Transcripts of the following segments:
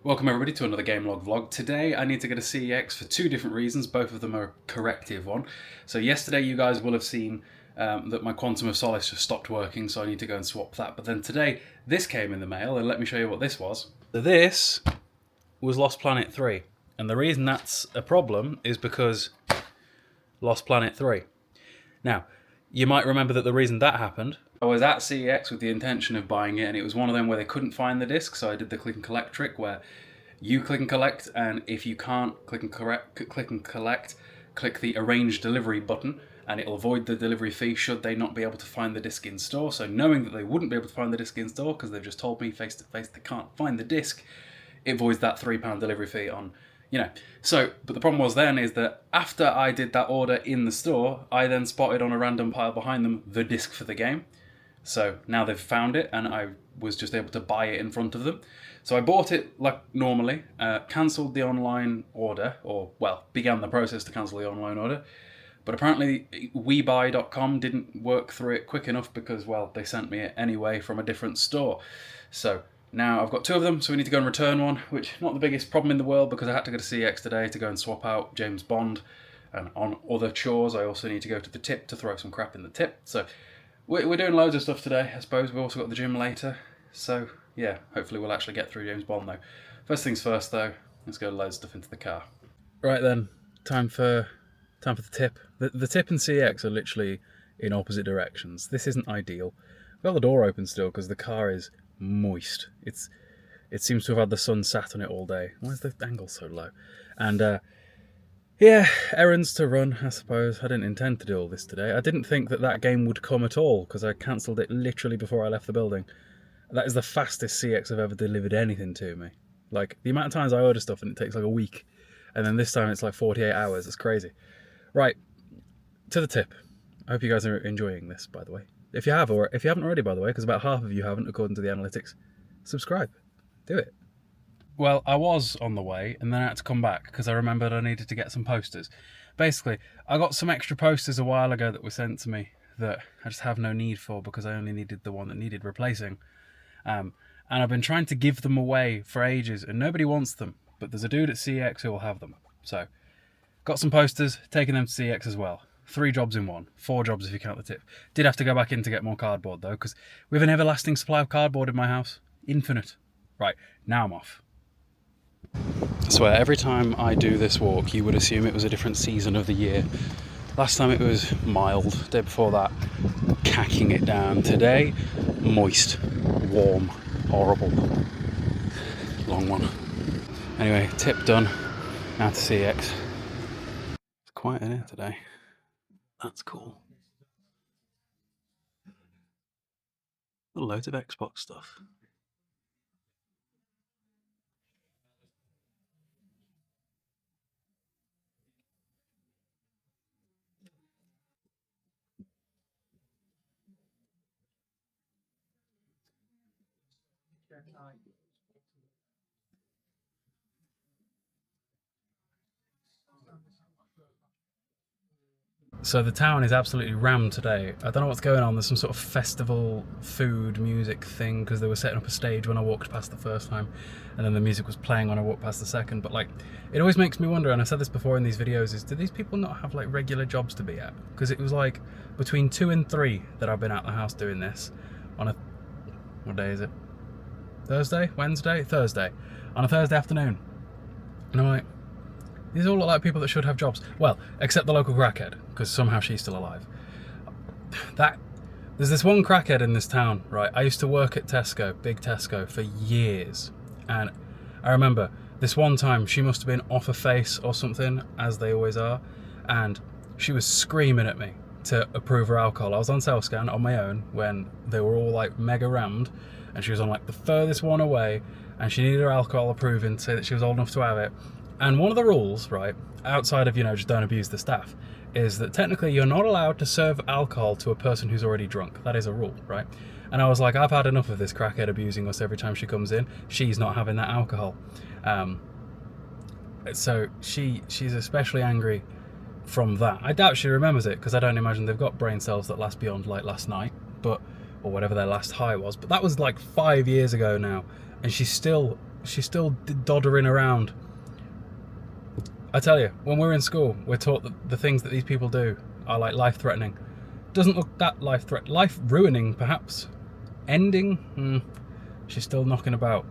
Welcome everybody to another gamelog vlog. Today I need to get a CEX for two different reasons, both of them are a corrective one. So yesterday you guys will have seen that my Quantum of Solace just stopped working, so I need to go and swap that. But then today this came in the mail, and let me show you what this was. This was Lost Planet 3, and the reason that's a problem is because Lost Planet 3. Now, you might remember that the reason that happened, I was at CEX with the intention of buying it, and it was one of them where they couldn't find the disc, so I did the click and collect trick where you click and collect, and if you can't click and collect, click the arrange delivery button, and it'll avoid the delivery fee should they not be able to find the disc in store. So knowing that they wouldn't be able to find the disc in store because they've just told me face to face they can't find the disc, it avoids that £3 delivery fee on, So, but the problem was then is that after I did that order in the store, I then spotted on a random pile behind them the disc for the game. So now they've found it, and I was just able to buy it in front of them. So I bought it like normally, cancelled the online order, began the process to cancel the online order. But apparently webuy.com didn't work through it quick enough because, they sent me it anyway from a different store. So now I've got two of them, so we need to go and return one, which not the biggest problem in the world because I had to go to CEX today to go and swap out James Bond. And on other chores, I also need to go to the tip to throw some crap in the tip. So we're doing loads of stuff today, I suppose. We've also got the gym later. So, yeah, hopefully we'll actually get through James Bond, though. First things first, though, let's go load stuff into the car. Right then, time for the tip. The tip and CEX are literally in opposite directions. This isn't ideal. I've got the door open still because the car is moist. It seems to have had the sun sat on it all day. Why is the angle so low? And, yeah, errands to run, I suppose. I didn't intend to do all this today. I didn't think that game would come at all because I cancelled it literally before I left the building. That is the fastest CEX I've ever delivered anything to me. Like, the amount of times I order stuff and it takes like a week, and then this time it's like 48 hours. It's crazy. Right, to the tip. I hope you guys are enjoying this, by the way. If you have, or if you haven't already, by the way, because about half of you haven't, according to the analytics, subscribe. Do it. Well, I was on the way, and then I had to come back because I remembered I needed to get some posters. Basically, I got some extra posters a while ago that were sent to me that I just have no need for because I only needed the one that needed replacing. And I've been trying to give them away for ages, and nobody wants them. But there's a dude at CEX who will have them. So, got some posters, taking them to CEX as well. 3 jobs in one. 4 jobs if you count the tip. Did have to go back in to get more cardboard, though, because we have an everlasting supply of cardboard in my house. Infinite. Right, now I'm off. I swear, every time I do this walk, you would assume it was a different season of the year. Last time it was mild, day before that, cacking it down. Today, moist, warm, horrible. Long one. Anyway, tip done, now to CEX. It's quiet in here today. That's cool. Loads of Xbox stuff. So the town is absolutely rammed today. I don't know what's going on. There's some sort of festival, food, music thing because they were setting up a stage when I walked past the first time, and then the music was playing when I walked past the second. But it always makes me wonder, and I said this before in these videos, is do these people not have regular jobs to be at? Because it was between 2 and 3 that I've been at the house doing this on what day is it? Thursday? Wednesday? Thursday. On a Thursday afternoon. And I'm like, these all look like people that should have jobs. Well, except the local crackhead, because somehow she's still alive. There's this one crackhead in this town, right? I used to work at Tesco, big Tesco, for years. And I remember this one time she must have been off her face or something, as they always are. And she was screaming at me to approve her alcohol. I was on self-scan on my own when they were all mega rammed. And she was on the furthest one away. And she needed her alcohol approving to say that she was old enough to have it. And one of the rules, right, outside of, just don't abuse the staff, is that technically you're not allowed to serve alcohol to a person who's already drunk. That is a rule, right? And I was like, I've had enough of this crackhead abusing us every time she comes in. She's not having that alcohol. So she's especially angry from that. I doubt she remembers it because I don't imagine they've got brain cells that last beyond last night, or whatever their last high was. But that was 5 years ago now. And she's still she's still doddering around. I tell you, when we're in school, we're taught that the things that these people do are like life-threatening. Doesn't look that life-ruining, perhaps. Ending? She's still knocking about.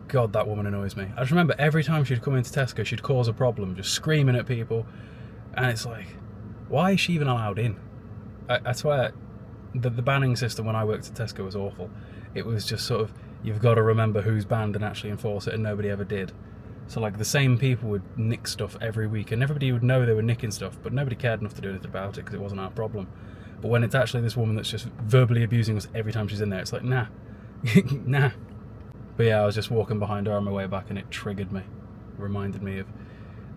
God, that woman annoys me. I just remember every time she'd come into Tesco, she'd cause a problem, just screaming at people. And it's like, why is she even allowed in? I swear, the banning system when I worked at Tesco was awful. It was just sort of, you've got to remember who's banned and actually enforce it, and nobody ever did. So like the same people would nick stuff every week, and everybody would know they were nicking stuff, but nobody cared enough to do anything about it because it wasn't our problem. But when it's actually this woman that's just verbally abusing us every time she's in there, it's like, nah. Nah. But yeah, I was just walking behind her on my way back and it triggered me. Reminded me of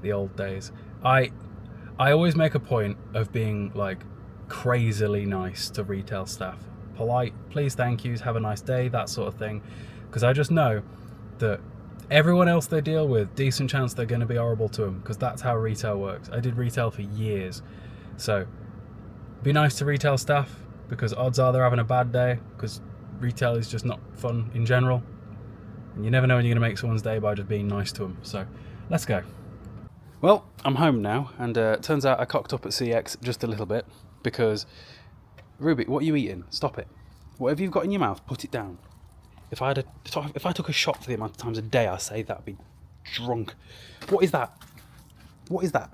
the old days. I always make a point of being like crazily nice to retail staff. Polite, please, thank yous, have a nice day, that sort of thing. Because I just know that everyone else they deal with, decent chance they're going to be horrible to them, because that's how retail works. I did retail for years. So be nice to retail staff, because odds are they're having a bad day, because retail is just not fun in general. And you never know when you're going to make someone's day by just being nice to them. So let's go. Well, I'm home now, and turns out I cocked up at CEX just a little bit, because Ruby, what are you eating? Stop it. Whatever you've got in your mouth, put it down. If I took a shot for the amount of times a day I say that, I'd be drunk. What is that? What is that?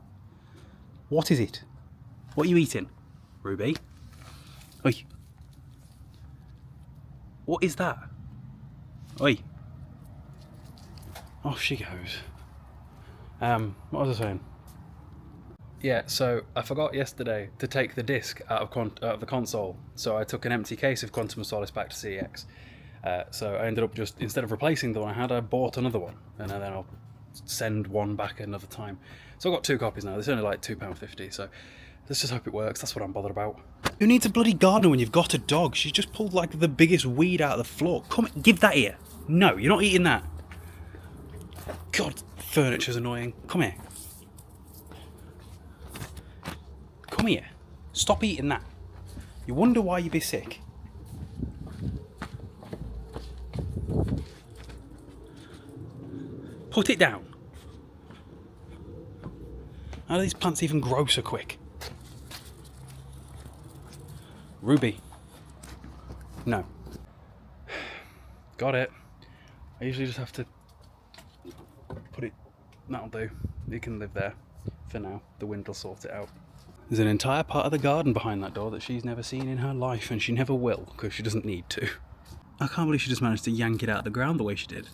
What is it? What are you eating, Ruby? Oi. What is that? Oi. Off she goes. What was I saying? Yeah, so I forgot yesterday to take the disc out of the console, so I took an empty case of Quantum of Solace back to CEX. So I ended up just, instead of replacing the one I had, I bought another one, and then I'll send one back another time. So I've got 2 copies now. It's only like £2.50, so let's just hope it works. That's what I'm bothered about. Who needs a bloody gardener when you've got a dog? She's just pulled like the biggest weed out of the floor. Come, give that here. No, you're not eating that. God, furniture's annoying. Come here. Come here. Stop eating that. You wonder why you'd be sick. Put it down. How do these plants even grow so quick? Ruby. No. Got it. I usually just have to put it... That'll do. You can live there for now. The wind will sort it out. There's an entire part of the garden behind that door that she's never seen in her life, and she never will, because she doesn't need to. I can't believe she just managed to yank it out of the ground the way she did.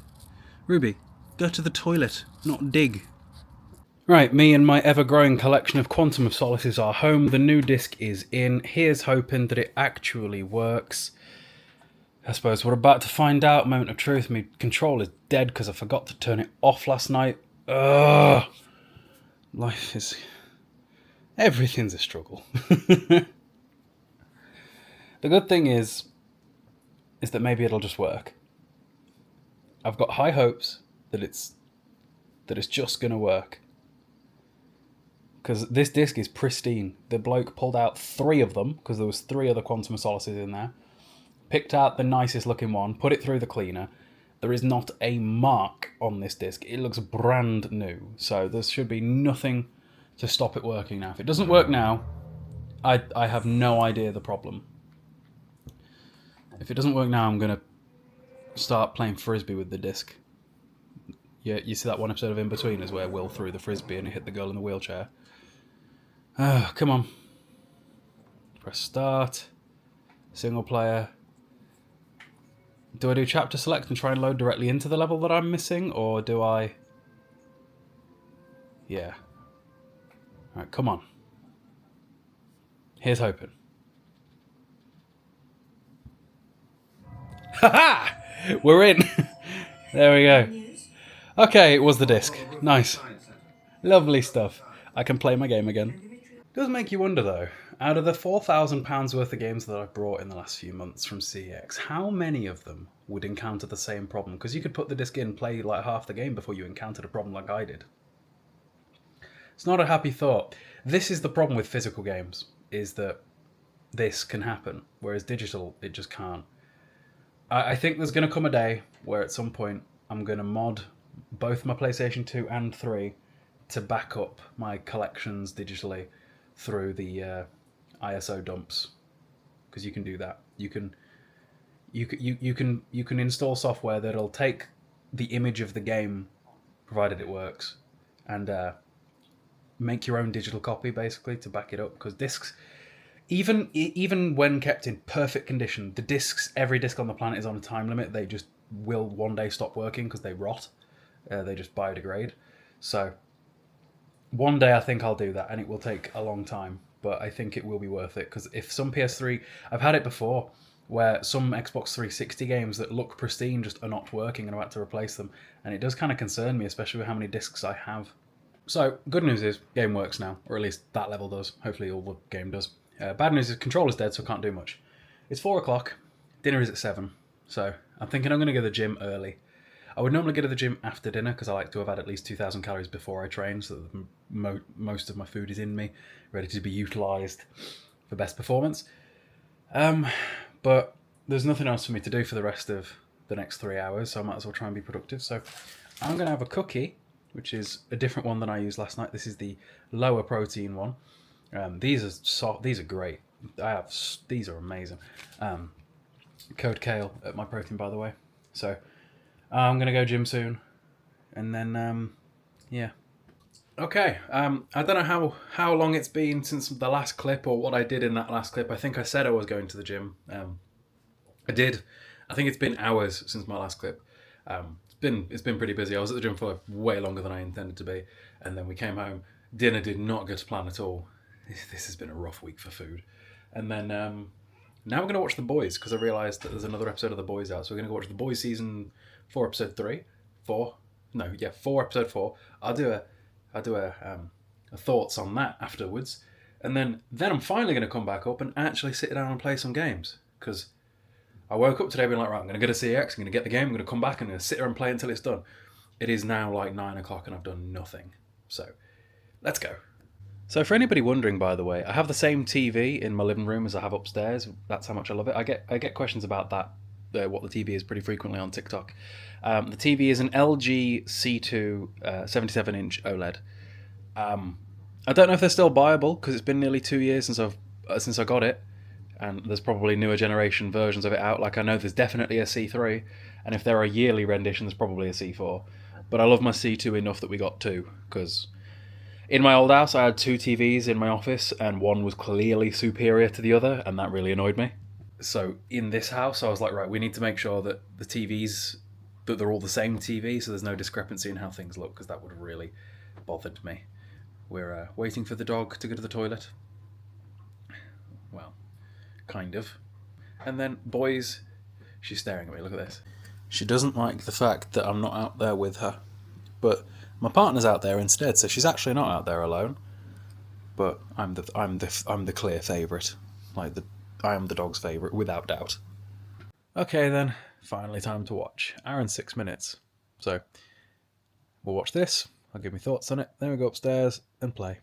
Ruby, go to the toilet, not dig. Right, me and my ever-growing collection of Quantum of Solaces are home. The new disc is in. Here's hoping that it actually works. I suppose we're about to find out. Moment of truth. My controller's dead because I forgot to turn it off last night. Ugh. Life is... Everything's a struggle. The good thing is that maybe it'll just work. I've got high hopes that it's just going to work. Because this disc is pristine. The bloke pulled out 3 of them, because there was 3 other Quantum of Solaces in there. Picked out the nicest looking one, put it through the cleaner. There is not a mark on this disc. It looks brand new. So there should be nothing to stop it working now. If it doesn't work now, I have no idea the problem. If it doesn't work now, I'm going to start playing Frisbee with the disc. Yeah, you see that one episode of In-Betweeners where Will threw the Frisbee and it hit the girl in the wheelchair? Come on. Press start. Single player. Do I do chapter select and try and load directly into the level that I'm missing? Or do I... Yeah. Alright, come on. Here's hoping. Ha-ha! We're in! There we go. Okay, it was the disc. Nice. Lovely stuff. I can play my game again. Does make you wonder though, out of the £4,000 worth of games that I've brought in the last few months from CEX, how many of them would encounter the same problem? Because you could put the disc in, play like half the game before you encountered a problem like I did. It's not a happy thought. This is the problem with physical games, is that this can happen, whereas digital, it just can't. I think there's going to come a day where at some point I'm going to mod both my PlayStation 2 and 3 to back up my collections digitally through the ISO dumps, because you can do that. You can install software that'll take the image of the game, provided it works, and make your own digital copy basically to back it up. Because discs, even when kept in perfect condition, the discs, every disc on the planet is on a time limit. They just will one day stop working because they rot. They just biodegrade. So one day I think I'll do that, and it will take a long time, but I think it will be worth it. Because if some PS3, I've had it before, where some Xbox 360 games that look pristine just are not working and I'm about to replace them, and it does kind of concern me, especially with how many discs I have. So good news is game works now, or at least that level does. Hopefully all the game does. Bad news is controller's dead, so I can't do much. It's 4 o'clock, dinner is at 7, so I'm thinking I'm going to go to the gym early. I would normally go to the gym after dinner because I like to have had at least 2,000 calories before I train, so that most of my food is in me, ready to be utilised for best performance. But there's nothing else for me to do for the rest of the next 3 hours, so I might as well try and be productive. So I'm going to have a cookie, which is a different one than I used last night. This is the lower protein one. These are soft. These are great. These are amazing. Code Kale at my protein, by the way. So I'm going to go gym soon, and then yeah. Okay, I don't know how long it's been since the last clip or what I did in that last clip. I think I said I was going to the gym. I did. I think it's been hours since my last clip. It's been pretty busy. I was at the gym for way longer than I intended to be, and then we came home. Dinner did not go to plan at all. This has been a rough week for food. And then now we're going to watch The Boys, because I realised that there's another episode of The Boys out. So we're going to go watch The Boys season 4, episode 3. 4, episode 4. I'll do a thoughts on that afterwards, and then I'm finally going to come back up and actually sit down and play some games, because I woke up today being like, right, I'm going to go to CEX, I'm going to get the game, I'm going to come back and I'm going to sit there and play until it's done. It is now like 9 o'clock and I've done nothing. So let's go. So for anybody wondering, by the way, I have the same TV in my living room as I have upstairs. That's how much I love it. I get questions about that, what the TV is, pretty frequently on TikTok. The TV is an LG C2 77-inch OLED. I don't know if they're still buyable, because it's been nearly 2 years since I got it, and there's probably newer generation versions of it out. Like, I know there's definitely a C3, and if there are yearly renditions, there's probably a C4. But I love my C2 enough that we got two, because in my old house I had two TVs in my office, and one was clearly superior to the other, and that really annoyed me. So in this house I was like, right, we need to make sure that the TVs, that they're all the same TV, so there's no discrepancy in how things look, because that would have really bothered me. We're waiting for the dog to go to the toilet. Well, kind of. And then, boys, she's staring at me, look at this. She doesn't like the fact that I'm not out there with her. But my partner's out there instead, so she's actually not out there alone. But I'm the clear favourite. I am the dog's favourite, without doubt. Okay then, finally time to watch. Hour and 6 minutes. So, we'll watch this. I'll give me thoughts on it. Then we go upstairs and play.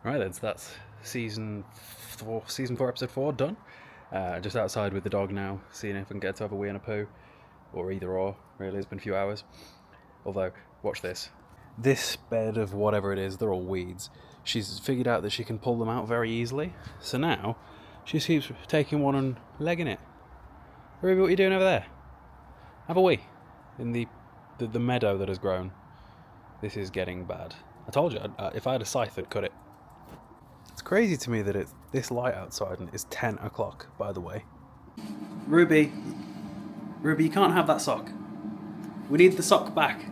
Alright then, so that's season 4, episode 4 done. Just outside with the dog now, seeing if I can get to have a wee and a poo. Or either or, really. It's been a few hours. Although, watch this. This bed of whatever it is, they're all weeds. She's figured out that she can pull them out very easily. So now, she keeps taking one and legging it. Ruby, what are you doing over there? Have a wee. In the meadow that has grown. This is getting bad. I told you, if I had a scythe, I'd cut it. It's crazy to me that it's this light outside and it's 10 o'clock, by the way. Ruby, you can't have that sock. We need the sock back.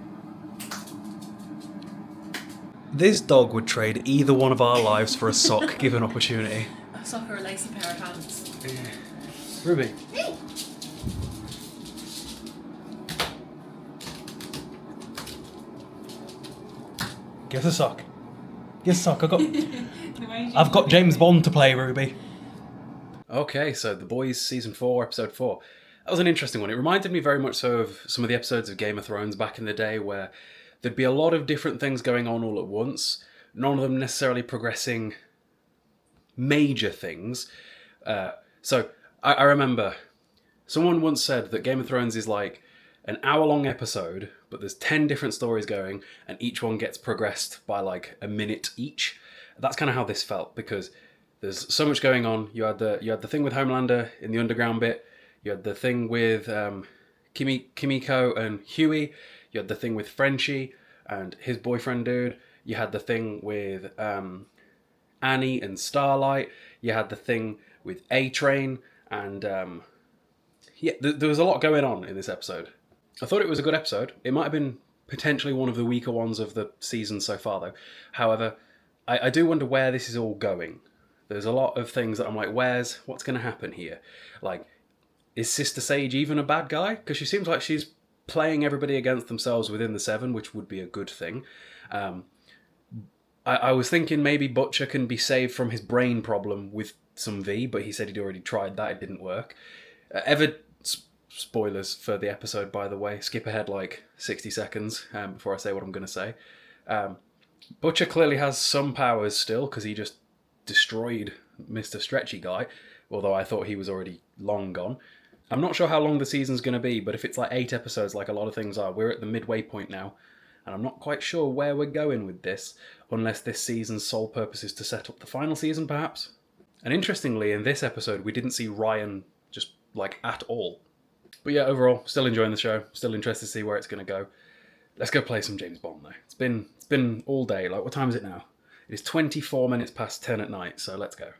This dog would trade either one of our lives for a sock, given opportunity. A sock or a lacy pair of pants. Yeah. Ruby. Hey. Give us a sock. Give us a sock. I've got James Bond to play, Ruby. Okay, so The Boys season 4, episode 4. That was an interesting one. It reminded me very much so of some of the episodes of Game of Thrones back in the day, where there'd be a lot of different things going on all at once. None of them necessarily progressing major things. So I remember someone once said that Game of Thrones is like an hour-long episode, but there's 10 different stories going, and each one gets progressed by like a minute each. That's kind of how this felt, because there's so much going on. You had the thing with Homelander in the underground bit. You had the thing with Kimiko and Huey. You had the thing with Frenchie and his boyfriend dude. You had the thing with Annie and Starlight. You had the thing with A-Train, and there was a lot going on in this episode. I thought it was a good episode. It might have been potentially one of the weaker ones of the season so far, though. However, I do wonder where this is all going. There's a lot of things that I'm like, what's going to happen here? Like, is Sister Sage even a bad guy? Because she seems like she's playing everybody against themselves within the Seven, which would be a good thing. I was thinking maybe Butcher can be saved from his brain problem with some V, but he said he'd already tried that. It didn't work. Spoilers for the episode, by the way. Skip ahead like 60 seconds before I say what I'm going to say. Butcher clearly has some powers still, because he just destroyed Mr. Stretchy Guy, although I thought he was already long gone. I'm not sure how long the season's going to be, but if it's like 8 episodes like a lot of things are, we're at the midway point now, and I'm not quite sure where we're going with this, unless this season's sole purpose is to set up the final season, perhaps. And interestingly, in this episode, we didn't see Ryan just, like, at all. But yeah, overall, still enjoying the show, still interested to see where it's going to go. Let's go play some James Bond, though. It's been all day. Like, what time is it now? It is 24 minutes past 10 at night, so let's go.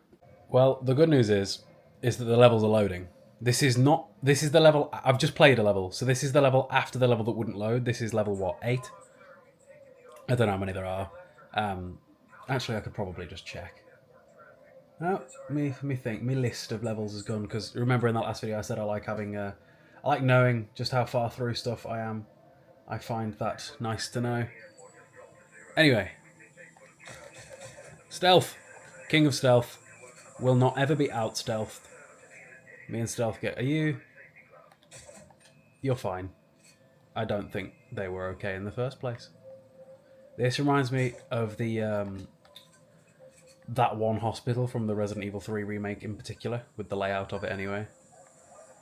Well, the good news is that the levels are loading. This is the level, I've just played a level, so this is the level after the level that wouldn't load. This is level, what, 8? I don't know how many there are. Actually, I could probably just check. Oh, me think. My list of levels is gone, because remember in that last video I said I like having, I like knowing just how far through stuff I am. I find that nice to know. Anyway. Stealth. King of Stealth. Will not ever be out-stealthed. Me and Stealth get... Are you... You're fine. I don't think they were okay in the first place. This reminds me of the... that one hospital from the Resident Evil 3 remake in particular, with the layout of it anyway.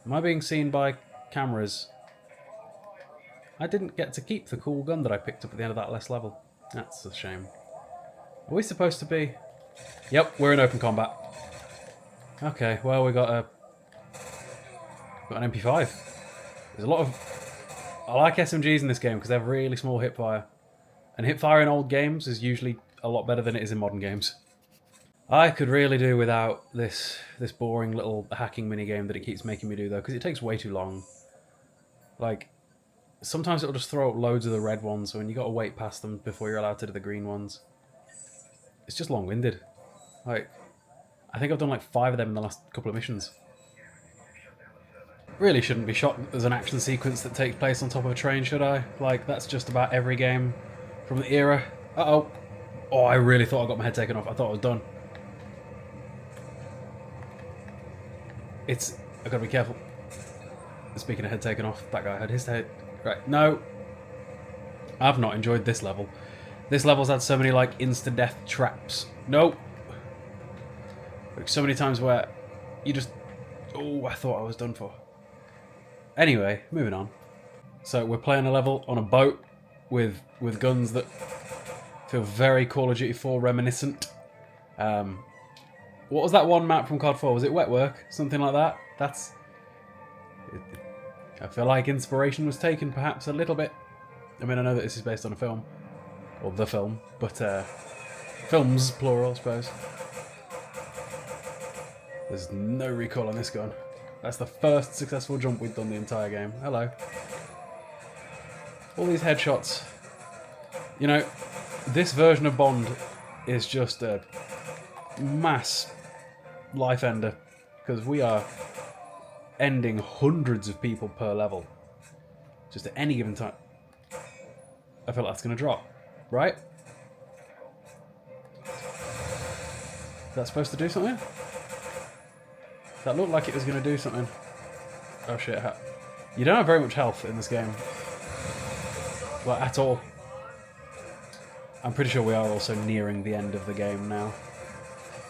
Am I being seen by cameras? I didn't get to keep the cool gun that I picked up at the end of that last level. That's a shame. Are we supposed to be... Yep, we're in open combat. Okay, well, we got an MP5. There's a lot of... I like SMGs in this game because they have really small hipfire. And hipfire in old games is usually a lot better than it is in modern games. I could really do without this boring little hacking minigame that it keeps making me do, though, because it takes way too long. Like, sometimes it'll just throw up loads of the red ones, so when you got to wait past them before you're allowed to do the green ones. It's just long-winded. Like, I think I've done like 5 of them in the last couple of missions. Really shouldn't be shocked there's an action sequence that takes place on top of a train, should I? Like, that's just about every game from the era. Uh-oh. Oh, I really thought I got my head taken off. I thought I was done. I've got to be careful. Speaking of head taken off, that guy had his head... Right, no. I've not enjoyed this level. This level's had so many, like, insta-death traps. No. Like, so many times where you just... Oh, I thought I was done for. Anyway, moving on. So we're playing a level on a boat with guns that feel very Call of Duty 4 reminiscent. What was that one map from COD 4? Was it Wetwork? Something like that? I feel like inspiration was taken perhaps a little bit. I mean, I know that this is based on a film. Or the film. But, films, plural, I suppose. There's no recoil on this gun. That's the first successful jump we've done the entire game. Hello. All these headshots. You know, this version of Bond is just a mass life ender. Because we are ending hundreds of people per level. Just at any given time. I feel like that's going to drop. Right? Is that supposed to do something? That looked like it was going to do something. Oh shit. You don't have very much health in this game. Like, at all. I'm pretty sure we are also nearing the end of the game now.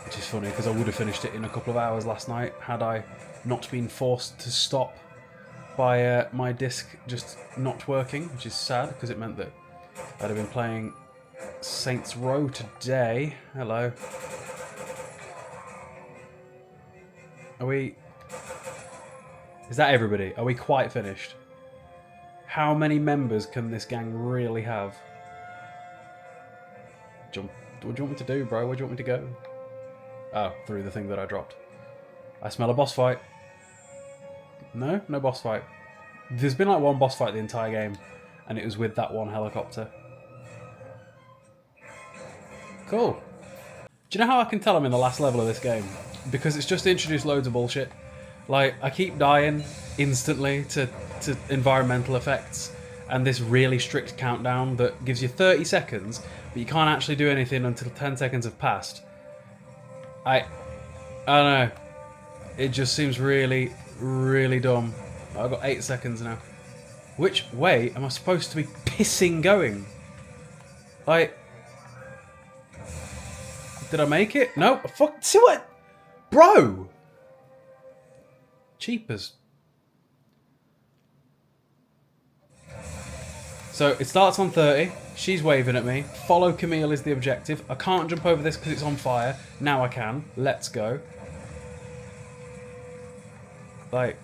Which is funny, because I would have finished it in a couple of hours last night had I not been forced to stop by my disc just not working, which is sad because it meant that I'd have been playing Saints Row today. Hello. Are we... Is that everybody? Are we quite finished? How many members can this gang really have? Jump. What do you want me to do, bro? Where do you want me to go? Oh, through the thing that I dropped. I smell a boss fight. No? No boss fight. There's been like one boss fight the entire game, and it was with that one helicopter. Cool. Do you know how I can tell I'm in the last level of this game? Because it's just introduced loads of bullshit. Like, I keep dying instantly to environmental effects, and this really strict countdown that gives you 30 seconds, but you can't actually do anything until 10 seconds have passed. I don't know. It just seems really, really dumb. I've got 8 seconds now. Which way am I supposed to be pissing going? Did I make it? No. Fuck. See what? Bro! Cheapers. So it starts on 30. She's waving at me. Follow Camille is the objective. I can't jump over this because it's on fire. Now I can. Let's go. Like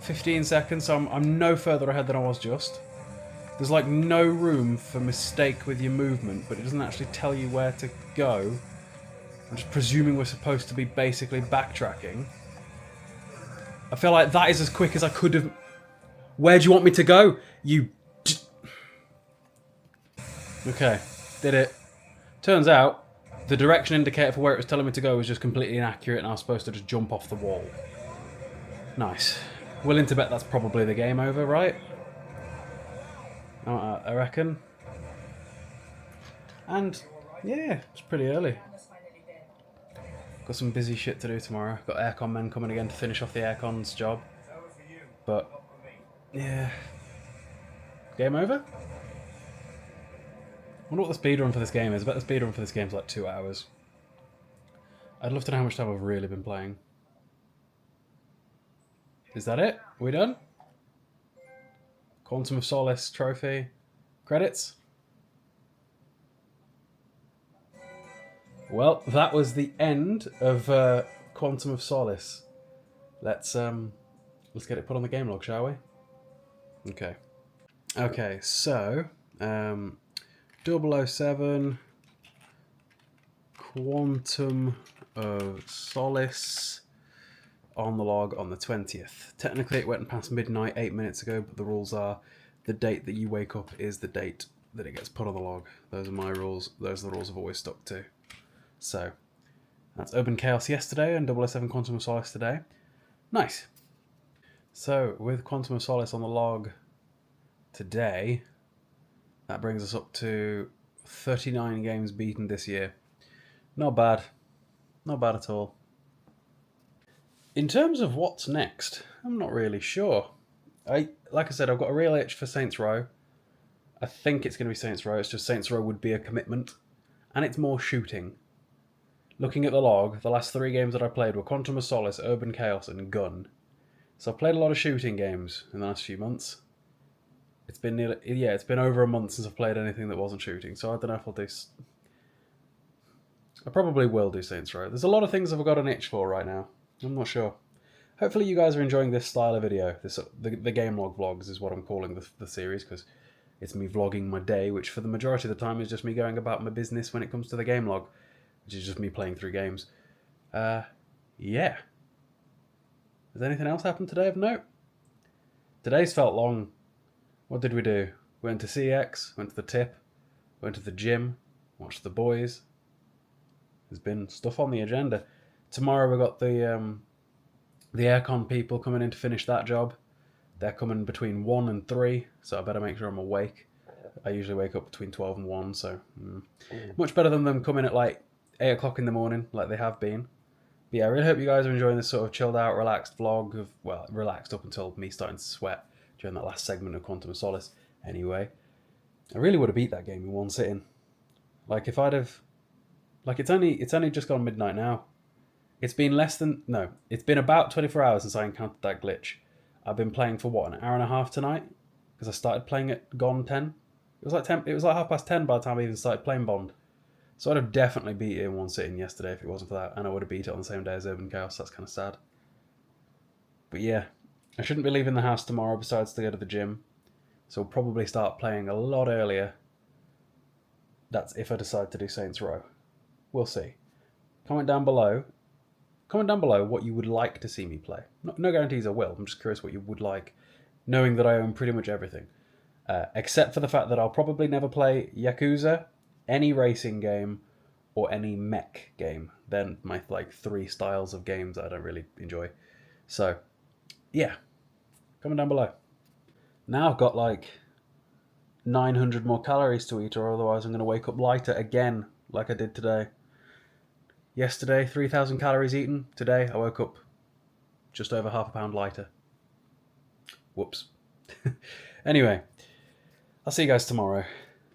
15 seconds, so I'm no further ahead than I was just. There's like no room for mistake with your movement, but it doesn't actually tell you where to go. I'm just presuming we're supposed to be basically backtracking. I feel like that is as quick as I could have... Where do you want me to go? Okay, did it. Turns out, the direction indicator for where it was telling me to go was just completely inaccurate and I was supposed to just jump off the wall. Nice. Willing to bet that's probably the game over, right? I reckon. And, yeah, it's pretty early. Got some busy shit to do tomorrow. Got aircon men coming again to finish off the aircon's job. But, yeah. Game over? I wonder what the speedrun for this game is. I bet the speedrun for this game is like 2 hours. I'd love to know how much time I've really been playing. Is that it? Are we done? Quantum of Solace trophy. Credits? Well, that was the end of Quantum of Solace. Let's get it put on the gamelog, shall we? Okay. Okay, so 007 Quantum of Solace on the log on the 20th. Technically it went past midnight 8 minutes ago, but the rules are the date that you wake up is the date that it gets put on the log. Those are my rules. Those are the rules I've always stuck to. So, that's Urban Chaos yesterday and 007 Quantum of Solace today. Nice. So, with Quantum of Solace on the log today, that brings us up to 39 games beaten this year. Not bad. Not bad at all. In terms of what's next, I'm not really sure. Like I said, I've got a real itch for Saints Row. I think it's going to be Saints Row. It's just Saints Row would be a commitment. And it's more shooting. Looking at the log, the last 3 games that I played were Quantum of Solace, Urban Chaos, and Gun. So I've played a lot of shooting games in the last few months. It's been it's been over a month since I've played anything that wasn't shooting, so I don't know if I'll do... I probably will do Saints Row. There's a lot of things I've got an itch for right now. I'm not sure. Hopefully you guys are enjoying this style of video. The gamelog vlogs is what I'm calling the series, because it's me vlogging my day, which for the majority of the time is just me going about my business when it comes to the gamelog, which is just me playing through games. Yeah. Has anything else happened today of note? Today's felt long. What did we do? We went to CEX, went to the tip, went to the gym, watched the boys. There's been stuff on the agenda. Tomorrow we've got the aircon people coming in to finish that job. They're coming between 1 and 3, so I better make sure I'm awake. I usually wake up between 12 and 1, so... Much better than them coming at like 8 o'clock in the morning, like they have been. But yeah, I really hope you guys are enjoying this sort of chilled out, relaxed vlog of... Well, relaxed up until me starting to sweat during that last segment of Quantum of Solace. Anyway, I really would have beat that game in one sitting. Like, if I'd have... Like, it's only just gone midnight now. It's been it's been about 24 hours since I encountered that glitch. I've been playing for what, an hour and a half tonight? Because I started playing at gone 10. It was like 10. It was like 10:30 by the time I even started playing Bond. So I'd have definitely beat it in one sitting yesterday if it wasn't for that, and I would have beat it on the same day as Urban Chaos. That's kind of sad. But yeah, I shouldn't be leaving the house tomorrow besides to go to the gym. So we'll probably start playing a lot earlier. That's if I decide to do Saints Row. We'll see. Comment down below what you would like to see me play. No guarantees I will. I'm just curious what you would like, knowing that I own pretty much everything. Except for the fact that I'll probably never play Yakuza, any racing game, or any mech game. They're my three styles of games that I don't really enjoy. So, yeah. Comment down below. Now I've got 900 more calories to eat, or otherwise I'm going to wake up lighter again, like I did today. Yesterday, 3,000 calories eaten. Today, I woke up just over half a pound lighter. Whoops. Anyway, I'll see you guys tomorrow.